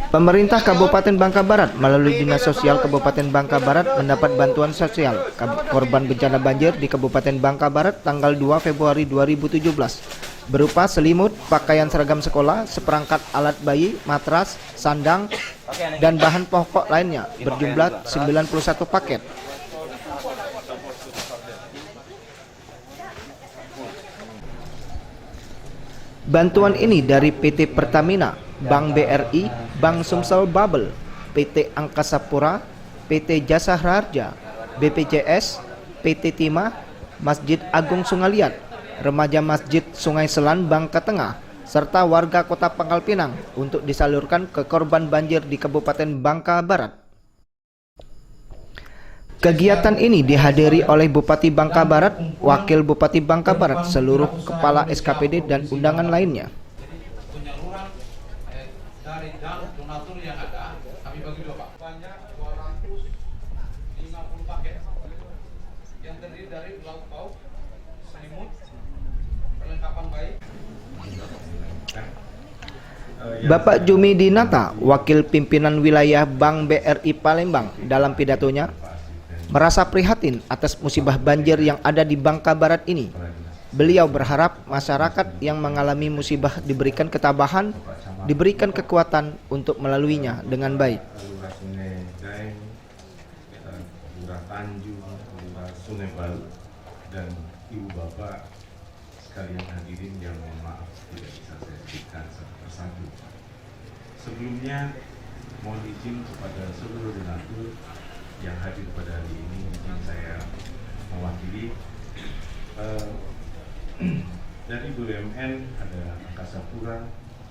Pemerintah Kabupaten Bangka Barat melalui Dinas Sosial Kabupaten Bangka Barat mendapat bantuan sosial korban bencana banjir di Kabupaten Bangka Barat tanggal 2 Februari 2017 berupa selimut, pakaian seragam sekolah, seperangkat alat bayi, matras, sandang, dan bahan pokok lainnya berjumlah 91 paket. Bantuan ini dari PT Pertamina, Bank BRI, Bank Sumsel Bubble, PT Angkasa Pura, PT Jasa Harja, BPJS, PT Timah, Masjid Agung Sungaliat, Remaja Masjid Sungai Selan Bangka Tengah, serta warga Kota Pangkal Pinang untuk disalurkan ke korban banjir di Kabupaten Bangka Barat. Kegiatan ini dihadiri oleh Bupati Bangka Barat, Wakil Bupati Bangka Barat, seluruh kepala SKPD dan undangan lainnya. Penyaluran dari donatur yang ada, kami bagi dua Pak. Banyak 250 paket yang terdiri dari lauk pauk, selimut, perlengkapan bayi. Bapak Jumi Dinata, Wakil Pimpinan Wilayah Bank BRI Palembang, dalam pidatonya merasa prihatin atas musibah banjir yang ada di Bangka Barat ini. Beliau berharap masyarakat yang mengalami musibah diberikan ketabahan, diberikan kekuatan untuk melaluinya dengan baik. Sungai Baru dan Ibu Bapak sekalian hadirin yang mohon maaf tidak bisa saya sebutkan satu persatu. Sebelumnya mohon izin kepada seluruh donatur yang hadir pada hari ini, izin saya mewakili dari BUMN ada Angkasa Pura,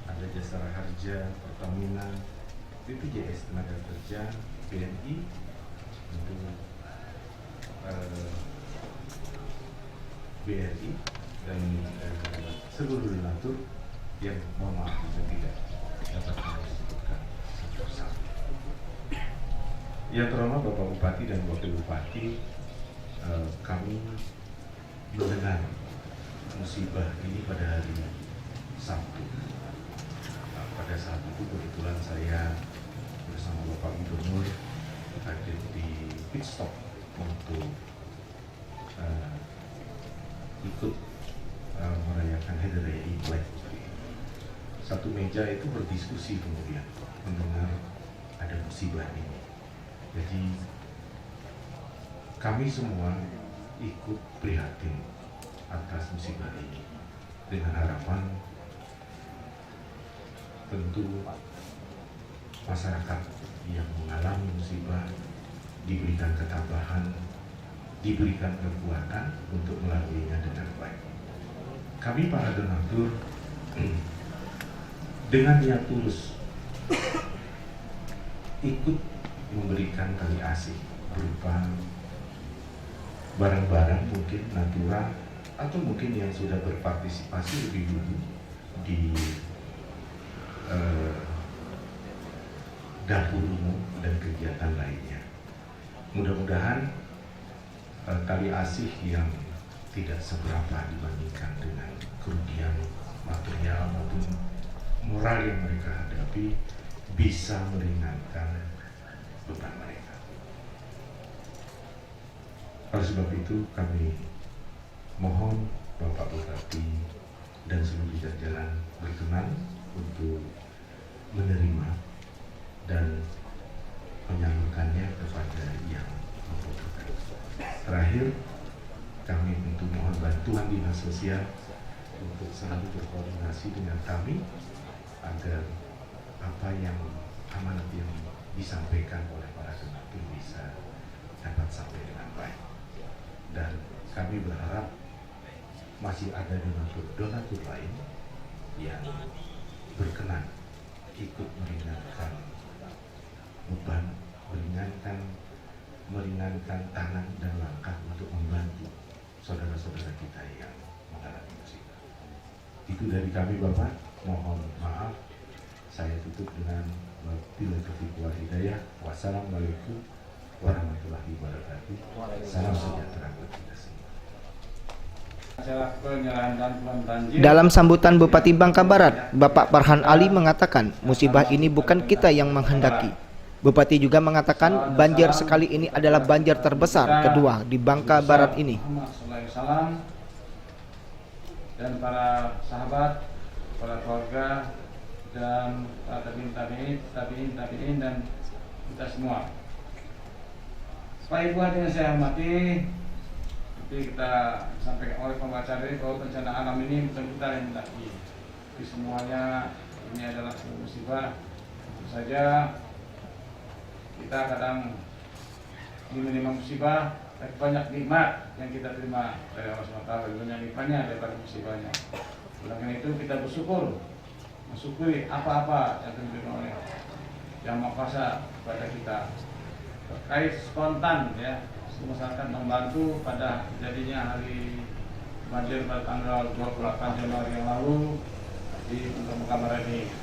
ada Jasa Harja, Pertamina, BPJS Tenaga Kerja, BNI, untuk BRI dan seluruh donatur yang mohon maaf bisa tidak dapat kami sebutkan satu persatu. Yang terhormat Bapak Bupati dan Wakil Bupati, kami mendengar musibah ini pada hari Sabtu. Pada saat itu kebetulan saya bersama Bapak Gubernur hadir di pit stop untuk ikut merayakan Hari Raya Imlek. Satu meja itu berdiskusi kemudian mendengar ada musibah ini. Jadi kami semua ikut prihatin atas musibah ini dengan harapan tentu masyarakat yang mengalami musibah diberikan ketabahan, diberikan kekuatan untuk melaluinya dengan baik. Kami para donatur dengan niat tulus ikut memberikan tali asih berupa barang-barang mungkin natural atau mungkin yang sudah berpartisipasi lebih dulu di dapur umum dan kegiatan lainnya. Mudah-mudahan tali asih yang tidak seberapa dibandingkan dengan kerugian material maupun moral yang mereka hadapi bisa meringankan beban mereka. Oleh sebab itu kami mohon Bapak Bupati dan seluruh jajaran berkenan untuk menerima dan menyalurkannya kepada yang membutuhkan. Terakhir, kami tentu mohon bantuan Dinas Sosial untuk selalu berkoordinasi dengan kami agar apa yang amanat yang disampaikan oleh para donatur bisa dapat sampai dengan baik. Dan kami berharap masih ada donatur lain yang berkenan ikut meringankan beban, meringankan tangan dan langkah untuk membantu saudara-saudara kita yang mengalami musibah. Itu dari kami Bapak, mohon maaf. Saya tutup dengan wabillahi taufiq wal hidayah. Wassalamualaikum warahmatullahi wabarakatuh. Salam sejahtera buat kita semua. Acara penyerahan bantuan banjir. Dalam sambutan Bupati Bangka Barat, Bapak Farhan Ali mengatakan musibah ini bukan kita yang menghendaki. Bupati juga mengatakan banjir sekali ini adalah banjir terbesar kedua di Bangka Barat ini. Salam dan para sahabat, para keluarga dan para tabiin dan kita semua. Supaya buat yang saya hormati, seperti kita sampaikan oleh pembaca dari bahwa bencana alam ini bukan kita yang mendaki. Jadi semuanya ini adalah sebuah musibah. Tentu saja kita kadang menerima musibah, tapi banyak nikmat yang kita terima dari Allah SWT. Banyak nikmatnya daripada musibahnya. Oleh karena itu kita bersyukur, mensyukuri apa-apa yang diberikan oleh Yang Maha Kuasa kepada kita. Terkait spontan ya, masyarakat membantu pada terjadinya hari banjir pada tanggal 28 Januari yang lalu di Bangka Barat ini.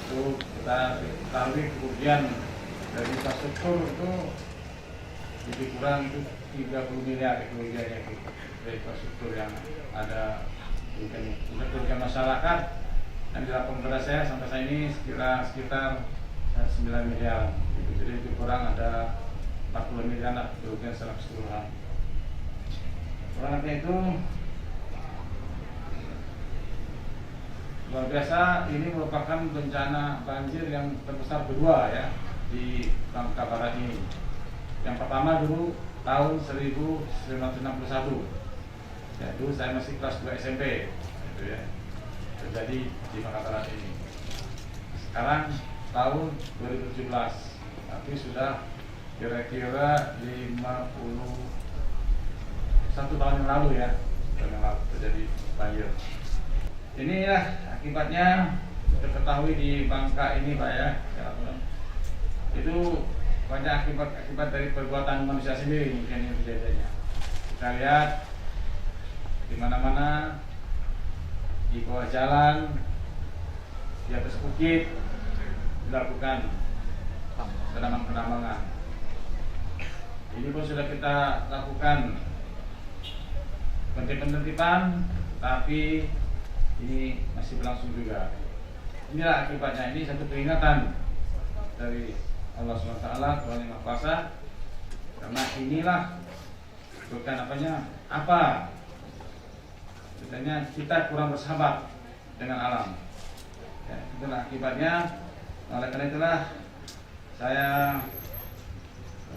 Itu kita ketahui kerugian dari infrastruktur itu lebih kurang itu 30 miliar kerugiannya dari infrastruktur yang ada kerugian masyarakat yang dilaporkan kepada saya sampai saat ini sekitar 9 miliar. Jadi lebih kurang ada 40 miliar lah kerugian secara keseluruhan. Oleh itu luar biasa, ini merupakan bencana banjir yang terbesar kedua ya di Bangka Barat ini. Yang pertama dulu tahun 1961. Ya, dulu saya masih kelas 2 SMP gitu ya. Terjadi di Bangka Barat ini. Sekarang tahun 2017, tapi sudah kira-kira 51 tahun yang lalu ya, terjadi banjir. Inilah akibatnya kita ketahui di Bangka ini Pak ya, itu banyak akibat dari perbuatan manusia sendiri mungkin yang terjadinya. Kita lihat di mana-mana, di bawah jalan, di atas bukit dilakukan penambangan. Ini pun sudah kita lakukan penertiban, tapi ini masih berlangsung juga. Inilah akibatnya, ini satu peringatan dari Allah SWT, Tuhan Yang Maha Kuasa, karena inilah bukan apa sebenarnya kita kurang bersahabat dengan alam ya, itulah akibatnya. Oleh karena itulah saya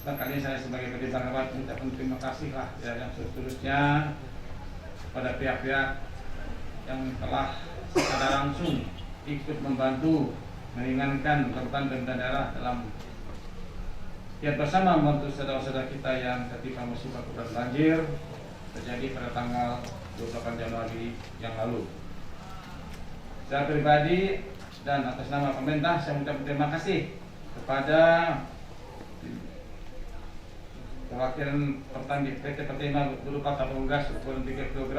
kali saya sebagai Bupati Bangka Barat mengucapkan terima kasih lah ya, yang seterusnya pada pihak-pihak yang telah secara langsung ikut membantu meringankan beban pemerintah daerah dalam giat bersama membantu saudara-saudara kita yang tertimpa musibah korban banjir terjadi pada tanggal 28 Januari yang lalu. Secara pribadi dan atas nama pemerintah saya mengucapkan terima kasih kepada perwakilan petani PT Pertamina berupa tabung gas ukuran 3 kg,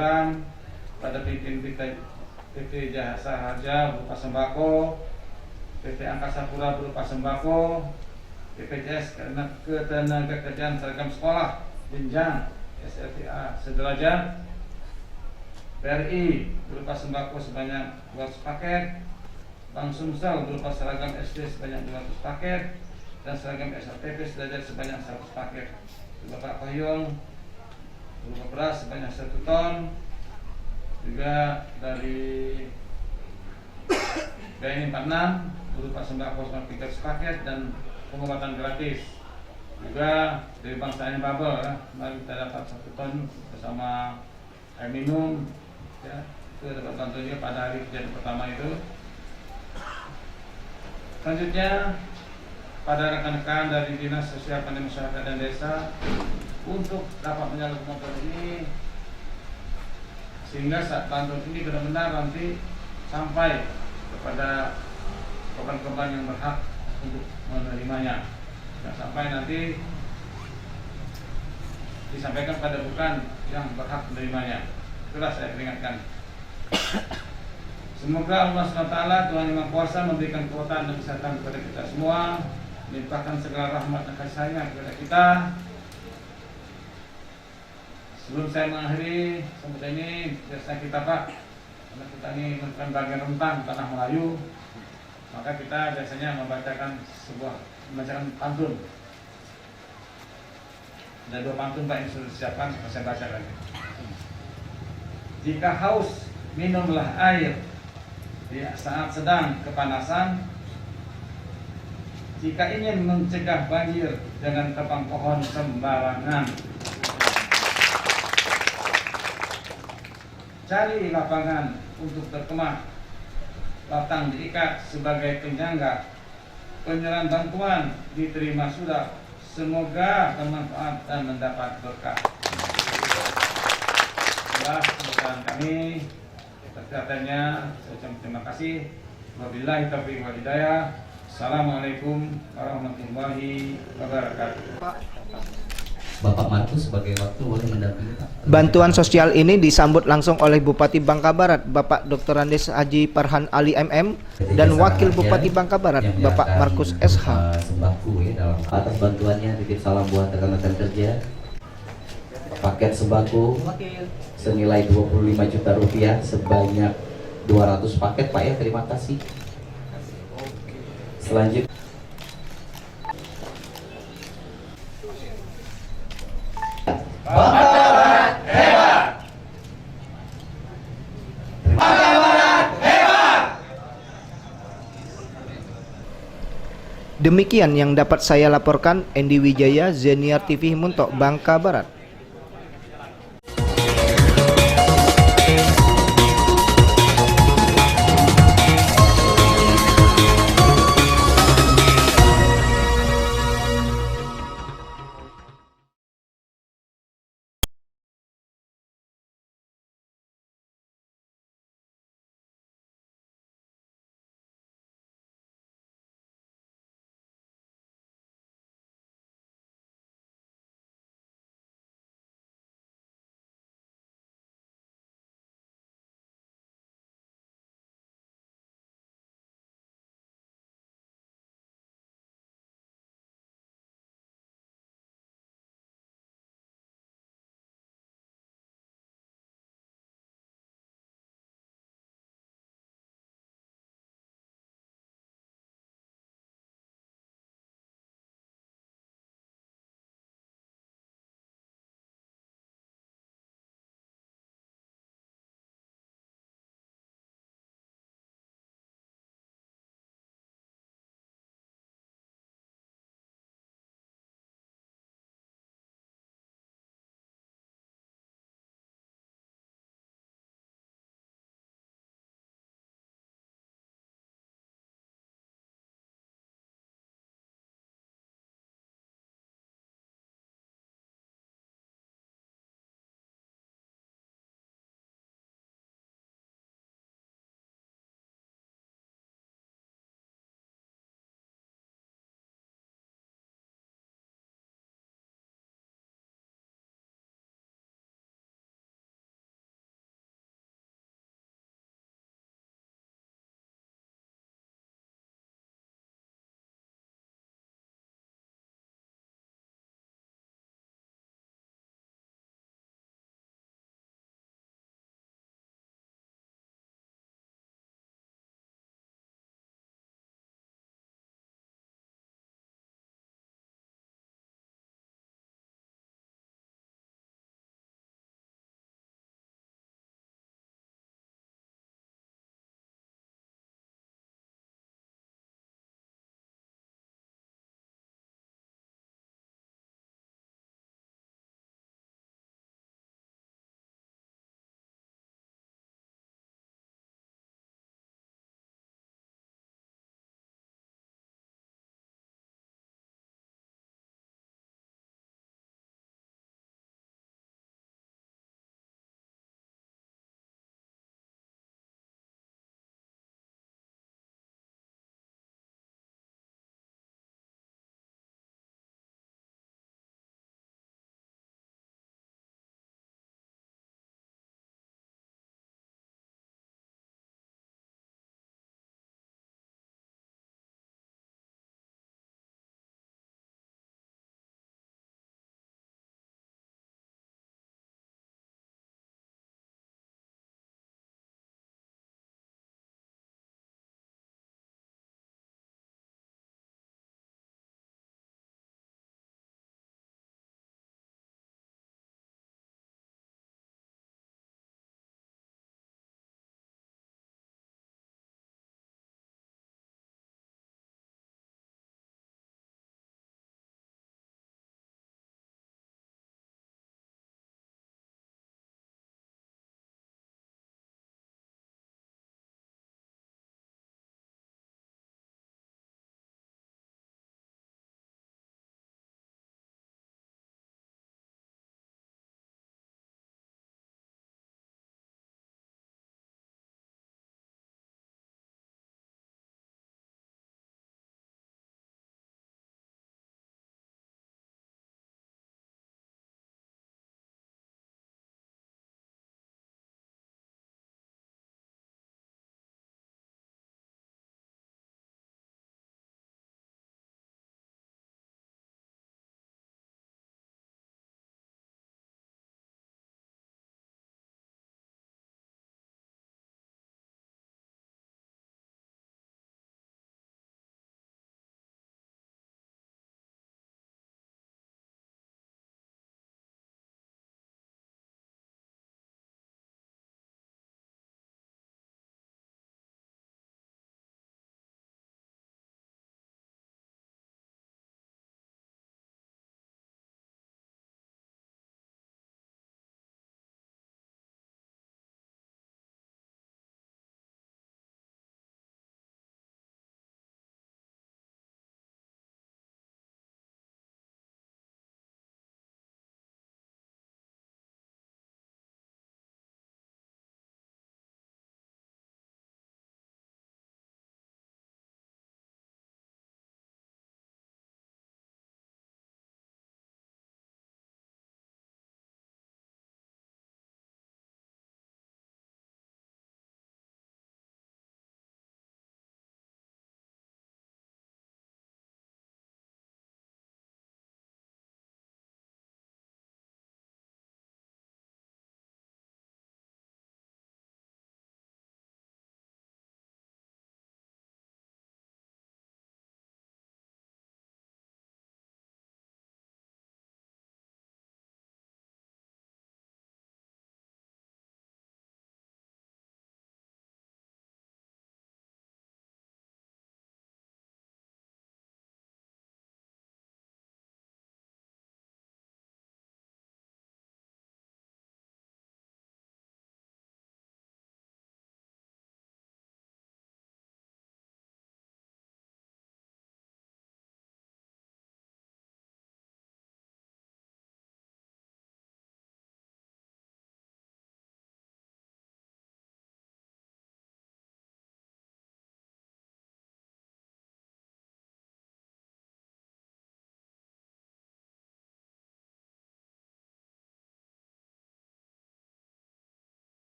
pada PT Jasa Harja berupa sembako, PT Angkasa Pura berupa sembako, BPJS Ketenagakerjaan Seragam Sekolah jenjang SLTA sederajat, BRI berupa sembako sebanyak 200 paket, Bank Sumsel berupa seragam SD sebanyak 200 paket, dan seragam SLTP sederajat sebanyak 100 paket. Bapak Pahyong berupa beras sebanyak 1 ton, juga dari BNI 46 berupa sembako sebanyak 300 paket dan pengobatan gratis. Juga dari Bank Syariah Babel ya, kemarin kita dapat 1 ton bersama air minum ya, itu dapat bantuannya pada hari kejadian pertama itu. Selanjutnya pada rekan-rekan dari Dinas Sosial Pertanian Masyarakat dan Desa untuk dapat menyalurkan bantuan ini sehingga saat bantuan ini benar-benar nanti sampai kepada korban-korban yang berhak untuk menerimanya, dan sampai nanti disampaikan pada bukan yang berhak menerimanya. Itulah saya peringatkan. Semoga Allah SWT, Tuhan Yang Maha Kuasa, memberikan kekuatan dan kesehatan kepada kita semua, melimpahkan segala rahmat dan kasih sayang kepada kita, Sebelum saya mengakhiri sambutan ini, biasanya kita Pak, karena kita ini merupakan bagian rentang tanah Melayu, maka kita biasanya membacakan pantun. Ada 2 pantun Pak yang sudah disiapkan, saya baca lagi. Jika haus, minumlah air di saat sedang kepanasan. Jika ingin mencegah banjir, jangan tebang pohon sembarangan. Cari lapangan untuk berkemah, batang diikat sebagai penyangga. Penyerahan bantuan diterima sudah, semoga bermanfaat dan mendapat berkah. Itulah sambutan kami. Katanya, saya ucapkan terima kasih. Wabillahi taufiq wal hidayah. Assalamualaikum warahmatullahi wabarakatuh. Bapak Markus sebagai waktu boleh mendampingi Pak. Bantuan sosial ini disambut langsung oleh Bupati Bangka Barat, Bapak Dr. Andes Haji Farhan Ali MM, dan Wakil Bupati Bangka Barat, Bapak Markus SH. Sembako ya, dalam atas bantuannya, titip salam buat rekan-rekan kerja. Paket sembako senilai 25 juta rupiah sebanyak 200 paket Pak ya, terima kasih. Selanjutnya Demikian yang dapat saya laporkan. Endi Wijaya, Zeniar TV Muntok, Bangka Barat.